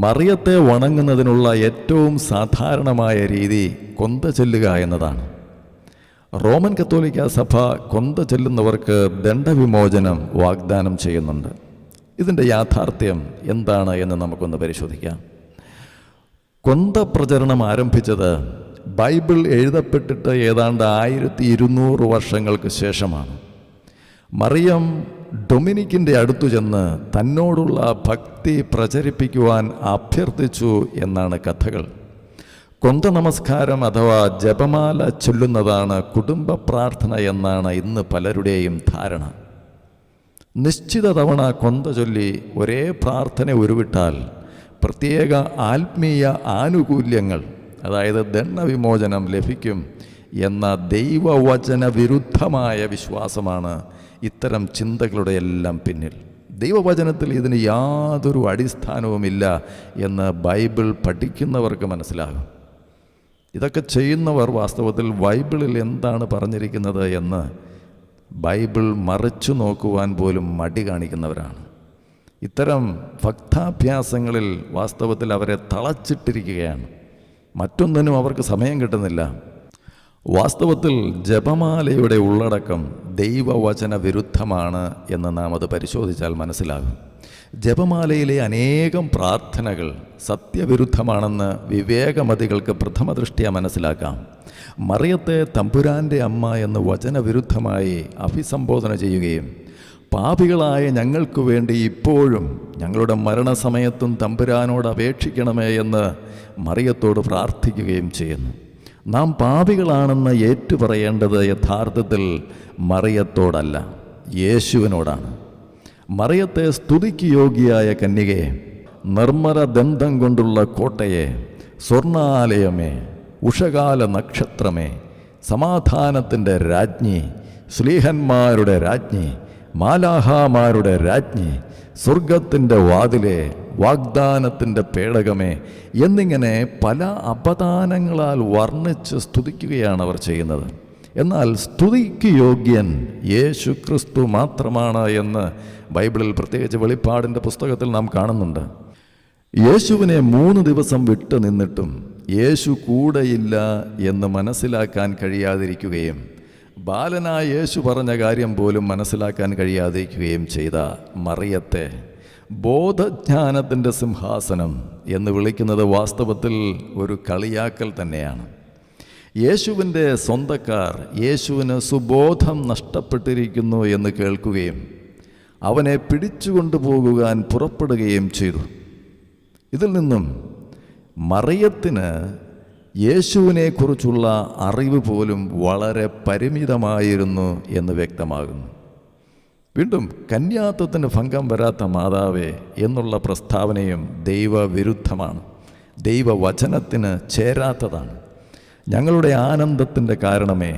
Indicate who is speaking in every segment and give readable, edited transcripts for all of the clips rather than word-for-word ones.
Speaker 1: മറിയത്തെ വണങ്ങുന്നതിനുള്ള ഏറ്റവും സാധാരണമായ രീതി കൊന്ത ചൊല്ലുക എന്നതാണ്. റോമൻ കത്തോലിക്ക സഭ കൊന്ത ചൊല്ലുന്നവർക്ക് ദണ്ഡവിമോചനം വാഗ്ദാനം ചെയ്യുന്നുണ്ട്. ഇതിൻ്റെ യാഥാർത്ഥ്യം എന്താണ് എന്ന് നമുക്കൊന്ന് പരിശോധിക്കാം. കൊന്ത പ്രചരണം ആരംഭിച്ചത് ബൈബിൾ എഴുതപ്പെട്ടിട്ട് ഏതാണ്ട് 1200 വർഷങ്ങൾക്ക് ശേഷമാണ്. മറിയം ഡൊമിനിക്കിൻ്റെ അടുത്തു ചെന്ന് തന്നോടുള്ള ഭക്തി പ്രചരിപ്പിക്കുവാൻ അഭ്യർത്ഥിച്ചു എന്നാണ് കഥകൾ. കൊന്ത നമസ്കാരം അഥവാ ജപമാല ചൊല്ലുന്നതാണ് കുടുംബ പ്രാർത്ഥന എന്നാണ് ഇന്ന് പലരുടെയും ധാരണ. നിശ്ചിത തവണ കൊന്ത ചൊല്ലി ഒരേ പ്രാർത്ഥന ഉരുവിട്ടാൽ പ്രത്യേക ആത്മീയ ആനുകൂല്യങ്ങൾ, അതായത് ദണ്ഡവിമോചനം ലഭിക്കും എന്ന ദൈവവചന വിരുദ്ധമായ വിശ്വാസമാണ് ഇത്തരം ചിന്തകളുടെ എല്ലാം പിന്നിൽ. ദൈവവചനത്തിൽ ഇതിന് യാതൊരു അടിസ്ഥാനവുമില്ല എന്ന് ബൈബിൾ പഠിക്കുന്നവർക്ക് മനസ്സിലാകും. ഇതൊക്കെ ചെയ്യുന്നവർ വാസ്തവത്തിൽ ബൈബിളിൽ എന്താണ് പറഞ്ഞിരിക്കുന്നത് എന്ന് ബൈബിൾ മറിച്ചു നോക്കുവാൻ പോലും മടി കാണിക്കുന്നവരാണ്. ഇത്തരം ഭക്താഭ്യാസങ്ങളിൽ വാസ്തവത്തിൽ അവരെ തളച്ചിട്ടിരിക്കുകയാണ്. മറ്റൊന്നിനും അവർക്ക് സമയം കിട്ടുന്നില്ല. വാസ്തവത്തിൽ ജപമാലയുടെ ഉള്ളടക്കം ദൈവവചന വിരുദ്ധമാണ് എന്ന് നാം അത് പരിശോധിച്ചാൽ മനസ്സിലാകും. ജപമാലയിലെ അനേകം പ്രാർത്ഥനകൾ സത്യവിരുദ്ധമാണെന്ന് വിവേകമതികൾക്ക് പ്രഥമദൃഷ്ട്യാ മനസ്സിലാക്കാം. മറിയത്തെ തമ്പുരാൻ്റെ അമ്മ എന്ന് വചനവിരുദ്ധമായി അഭിസംബോധന ചെയ്യുകയും പാപികളായ ഞങ്ങൾക്ക് വേണ്ടി ഇപ്പോഴും ഞങ്ങളുടെ മരണസമയത്തും തമ്പുരാനോട് അപേക്ഷിക്കണമേ എന്ന് മറിയത്തോട് പ്രാർത്ഥിക്കുകയും ചെയ്യുന്നു. നാം പാപികളാണെന്ന് ഏറ്റുപറയേണ്ടത് യഥാർത്ഥത്തിൽ മറിയത്തോടല്ല, യേശുവിനോടാണ്. മറിയത്തെ സ്തുതിക്ക് യോഗ്യയായ കന്യകയെ, നിർമ്മല ദന്തം കൊണ്ടുള്ള കോട്ടയെ, സ്വർണാലയമേ, ഉഷകാല നക്ഷത്രമേ, സമാധാനത്തിൻ്റെ രാജ്ഞി, ശ്ലീഹന്മാരുടെ രാജ്ഞി, മാലാഹാമാരുടെ രാജ്ഞി, സ്വർഗത്തിൻ്റെ വാതിലെ, വാഗ്ദാനത്തിൻ്റെ പേടകമേ എന്നിങ്ങനെ പല അപദാനങ്ങളാൽ വർണ്ണിച്ച് സ്തുതിക്കുകയാണ് അവർ ചെയ്യുന്നത്. എന്നാൽ സ്തുതിക്ക് യോഗ്യൻ യേശു ക്രിസ്തു മാത്രമാണ് എന്ന് ബൈബിളിൽ, പ്രത്യേകിച്ച് വെളിപ്പാടിൻ്റെ പുസ്തകത്തിൽ നാം കാണുന്നുണ്ട്. യേശുവിനെ 3 ദിവസം വിട്ടു നിന്നിട്ടും യേശു കൂടെയില്ല എന്ന് മനസ്സിലാക്കാൻ കഴിയാതിരിക്കുകയും ബാലനായ യേശു പറഞ്ഞ കാര്യം പോലും മനസ്സിലാക്കാൻ കഴിയാതിരിക്കുകയും ചെയ്ത മറിയത്തെ ബോധജ്ഞാനത്തിൻ്റെ സിംഹാസനം എന്ന് വിളിക്കുന്നത് വാസ്തവത്തിൽ ഒരു കളിയാക്കൽ തന്നെയാണ്. യേശുവിൻ്റെ സ്വന്തക്കാർ യേശുവിന് സുബോധം നഷ്ടപ്പെട്ടിരിക്കുന്നു എന്ന് കേൾക്കുകയും അവനെ പിടിച്ചുകൊണ്ടുപോകുവാൻ പുറപ്പെടുകയും ചെയ്തു. ഇതിൽ നിന്നും മറിയത്തിന് യേശുവിനെക്കുറിച്ചുള്ള അറിവ് പോലും വളരെ പരിമിതമായിരുന്നു എന്ന് വ്യക്തമാകുന്നു. വീണ്ടും കന്യാത്വത്തിന് ഭംഗം വരാത്ത മാതാവേ എന്നുള്ള പ്രസ്താവനയും ദൈവവിരുദ്ധമാണ്, ദൈവവചനത്തിന് ചേരാത്തതാണ്. ഞങ്ങളുടെ ആനന്ദത്തിൻ്റെ കാരണമേ,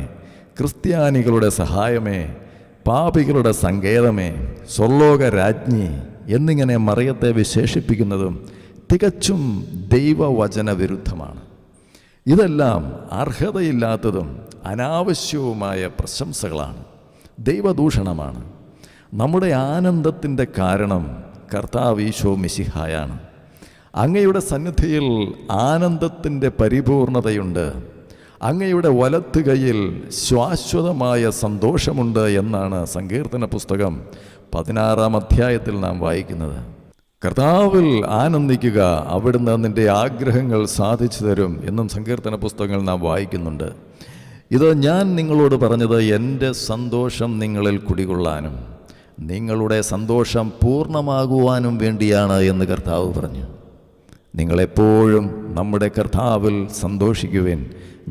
Speaker 1: ക്രിസ്ത്യാനികളുടെ സഹായമേ, പാപികളുടെ സങ്കേതമേ, സ്വർലോക രാജ്ഞി എന്നിങ്ങനെ മറിയത്തെ വിശേഷിപ്പിക്കുന്നതും തികച്ചും ദൈവവചന വിരുദ്ധമാണ്. ഇതെല്ലാം അർഹതയില്ലാത്തതും അനാവശ്യവുമായ പ്രശംസകളാണ്, ദൈവദൂഷണമാണ്. നമ്മുടെ ആനന്ദത്തിൻ്റെ കാരണം കർത്താവ് ഈശോ മിശിഹായാണ്. അങ്ങയുടെ സന്നിധിയിൽ ആനന്ദത്തിൻ്റെ പരിപൂർണതയുണ്ട്, അങ്ങയുടെ വലത്തുകൈയിൽ ശാശ്വതമായ സന്തോഷമുണ്ട് എന്നാണ് സങ്കീർത്തന പുസ്തകം 16-ാം അധ്യായത്തിൽ നാം വായിക്കുന്നത്. കർത്താവിൽ ആനന്ദിക്കുക, അവിടുന്ന് നിൻ്റെ ആഗ്രഹങ്ങൾ സാധിച്ചു തരും എന്നും സങ്കീർത്തന പുസ്തകങ്ങൾ നാം വായിക്കുന്നുണ്ട്. ഇത് ഞാൻ നിങ്ങളോട് പറഞ്ഞത് എൻ്റെ സന്തോഷം നിങ്ങളിൽ കുടികൊള്ളാനും നിങ്ങളുടെ സന്തോഷം പൂർണ്ണമാകുവാനും വേണ്ടിയാണ് എന്ന് കർത്താവ് പറഞ്ഞു. നിങ്ങളെപ്പോഴും നമ്മുടെ കർത്താവിൽ സന്തോഷിക്കുവിൻ,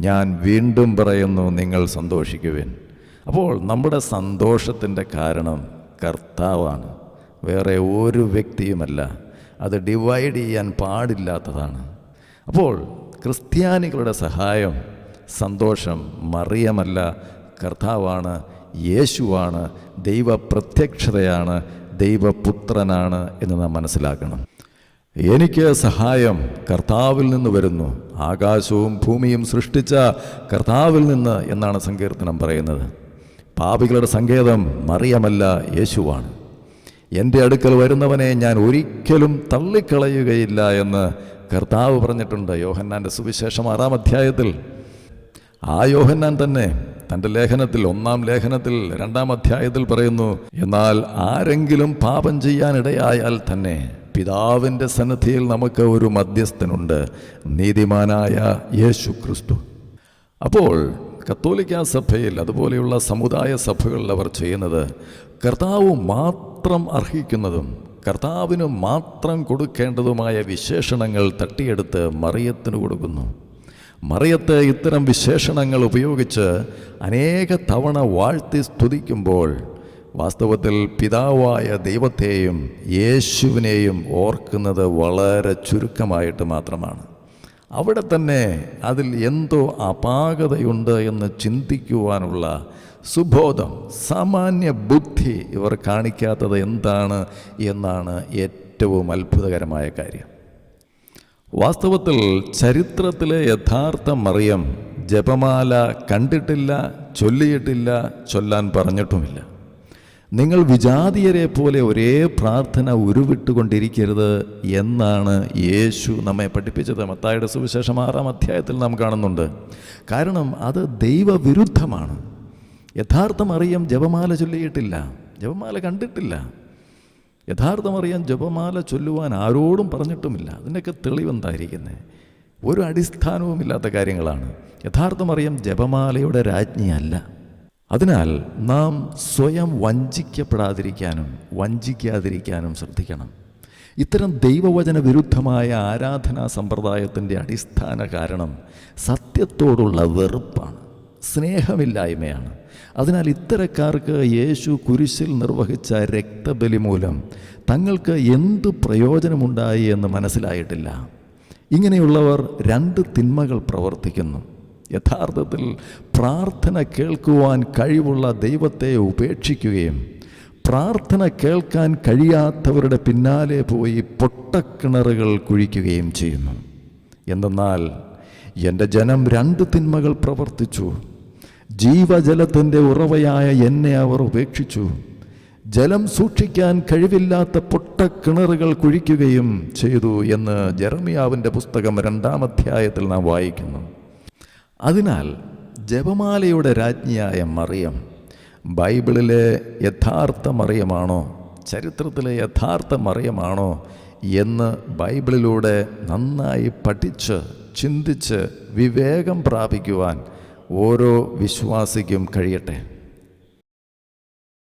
Speaker 1: ഞാൻ വീണ്ടും പറയുന്നു, നിങ്ങൾ സന്തോഷിക്കുവിൻ. അപ്പോൾ നമ്മുടെ സന്തോഷത്തിൻ്റെ കാരണം കർത്താവാണ്, വേറെ ഒരു വ്യക്തിയുമല്ല. അത് ഡിവൈഡ് ചെയ്യാൻ പാടില്ലാത്തതാണ്. അപ്പോൾ ക്രിസ്ത്യാനികളുടെ സഹായം, സന്തോഷം മറിയമല്ല, കർത്താവാണ്, യേശുവാണ്, ദൈവപ്രത്യക്ഷതയാണ്, ദൈവപുത്രനാണ് എന്ന് നാം മനസ്സിലാക്കണം. എനിക്ക് സഹായം കർത്താവിൽ നിന്ന് വരുന്നു, ആകാശവും ഭൂമിയും സൃഷ്ടിച്ച കർത്താവിൽ നിന്ന് എന്നാണ് സങ്കീർത്തനം പറയുന്നത്. പാപികളുടെ സങ്കേതം മറിയമല്ല, യേശുവാണ്. എൻ്റെ അടുക്കൽ വരുന്നവനെ ഞാൻ ഒരിക്കലും തള്ളിക്കളയുകയില്ല എന്ന് കർത്താവ് പറഞ്ഞിട്ടുണ്ട് യോഹന്നാൻ്റെ സുവിശേഷം 6-ാം അധ്യായത്തിൽ. ആ യോഹന്നാൻ തന്നെ തൻ്റെ ലേഖനത്തിൽ 1-ാം ലേഖനത്തിൽ 2-ാം അധ്യായത്തിൽ പറയുന്നു, എന്നാൽ ആരെങ്കിലും പാപം ചെയ്യാനിടയായാൽ തന്നെ പിതാവിൻ്റെ സന്നിധിയിൽ നമുക്ക് ഒരു മധ്യസ്ഥനുണ്ട്, നീതിമാനായ യേശു ക്രിസ്തു. അപ്പോൾ കത്തോലിക്കാ സഭയിൽ അതുപോലെയുള്ള സമുദായ സഭകളിൽ അവർ ചെയ്യുന്നത് കർത്താവ് മാത്രം അർഹിക്കുന്നതും കർത്താവിന് മാത്രം കൊടുക്കേണ്ടതുമായ വിശേഷണങ്ങൾ തട്ടിയെടുത്ത് മറിയത്തിന് കൊടുക്കുന്നു. മറിയത്തെ ഇത്തരം വിശേഷണങ്ങൾ ഉപയോഗിച്ച് അനേക തവണ വാഴ്ത്തി സ്തുതിക്കുമ്പോൾ വാസ്തവത്തിൽ പിതാവായ ദൈവത്തെയും യേശുവിനെയും ഓർക്കുന്നത് വളരെ ചുരുക്കമായിട്ട് മാത്രമാണ്. അവിടെ തന്നെ അതിൽ എന്തോ അപാകതയുണ്ട് എന്ന് ചിന്തിക്കുവാനുള്ള സുബോധം, സാമാന്യ ബുദ്ധി ഇവർ കാണിക്കാത്തത് എന്താണ് എന്നാണ് ഏറ്റവും അത്ഭുതകരമായ കാര്യം. വാസ്തവത്തിൽ ചരിത്രത്തിലെ യഥാർത്ഥ മറിയം ജപമാല കണ്ടിട്ടില്ല, ചൊല്ലിയിട്ടില്ല, ചൊല്ലാൻ പറഞ്ഞിട്ടുമില്ല. നിങ്ങൾ വിജാതീയരെ പോലെ ഒരേ പ്രാർത്ഥന ഉരുവിട്ടുകൊണ്ടിരിക്കരുത് എന്നാണ് യേശു നമ്മെ പഠിപ്പിച്ചത്. മത്തായിയുടെ സുവിശേഷം 6-ാം അധ്യായത്തിൽ നാം കാണുന്നുണ്ട്. കാരണം അത് ദൈവവിരുദ്ധമാണ്. യഥാർത്ഥ മറിയം ജപമാല ചൊല്ലിയിട്ടില്ല, ജപമാല കണ്ടിട്ടില്ല. യഥാർത്ഥ മറിയം ജപമാല ചൊല്ലുവാൻ ആരോടും പറഞ്ഞിട്ടുമില്ല. അതിൻ്റെയൊക്കെ തെളിവെന്തായിരിക്കുന്നത്? ഒരു അടിസ്ഥാനവുമില്ലാത്ത കാര്യങ്ങളാണ്. യഥാർത്ഥ മറിയം ജപമാലയുടെ രാജ്ഞിയല്ല. അതിനാൽ നാം സ്വയം വഞ്ചിക്കപ്പെടാതിരിക്കാനും വഞ്ചിക്കാതിരിക്കാനും ശ്രദ്ധിക്കണം. ഇത്തരം ദൈവവചന വിരുദ്ധമായ ആരാധനാ സമ്പ്രദായത്തിൻ്റെ അടിസ്ഥാന കാരണം സത്യത്തോടുള്ള വെറുപ്പാണ്, സ്നേഹമില്ലായ്മയാണ്. അതിനാൽ ഇത്തരക്കാർക്ക് യേശു കുരിശിൽ നിർവഹിച്ച രക്തബലി മൂലം തങ്ങൾക്ക് എന്തു പ്രയോജനമുണ്ടായി എന്ന് മനസ്സിലായിട്ടില്ല. ഇങ്ങനെയുള്ളവർ 2 തിന്മകൾ പ്രവർത്തിക്കുന്നു. യഥാർത്ഥത്തിൽ പ്രാർത്ഥന കേൾക്കുവാൻ കഴിവുള്ള ദൈവത്തെ ഉപേക്ഷിക്കുകയും പ്രാർത്ഥന കേൾക്കാൻ കഴിയാത്തവരുടെ പിന്നാലെ പോയി പൊട്ടക്കിണറുകൾ കുഴിക്കുകയും ചെയ്യുന്നു. എന്തെന്നാൽ എൻ്റെ ജനം 2 തിന്മകൾ പ്രവർത്തിച്ചു. ജീവജലത്തിൻ്റെ ഉറവയായ എന്നെ അവർ ഉപേക്ഷിച്ചു. ജലം സൂക്ഷിക്കാൻ കഴിവില്ലാത്ത പൊട്ടക്കിണറുകൾ കുഴിക്കുകയും ചെയ്തു എന്ന് ജെറമ്യാവിൻ്റെ പുസ്തകം 2-ാം അധ്യായത്തിൽ നാം വായിക്കുന്നു. അതിനാൽ ജപമാലയുടെ രാജ്ഞിയായ മറിയം ബൈബിളിലെ യഥാർത്ഥ മറിയമാണോ, ചരിത്രത്തിലെ യഥാർത്ഥ മറിയമാണോ എന്ന് ബൈബിളിലൂടെ നന്നായി പഠിച്ച് ചിന്തിച്ച് വിവേകം പ്രാപിക്കുവാൻ ഓരോ വിശ്വാസിക്കും കഴിയട്ടെ.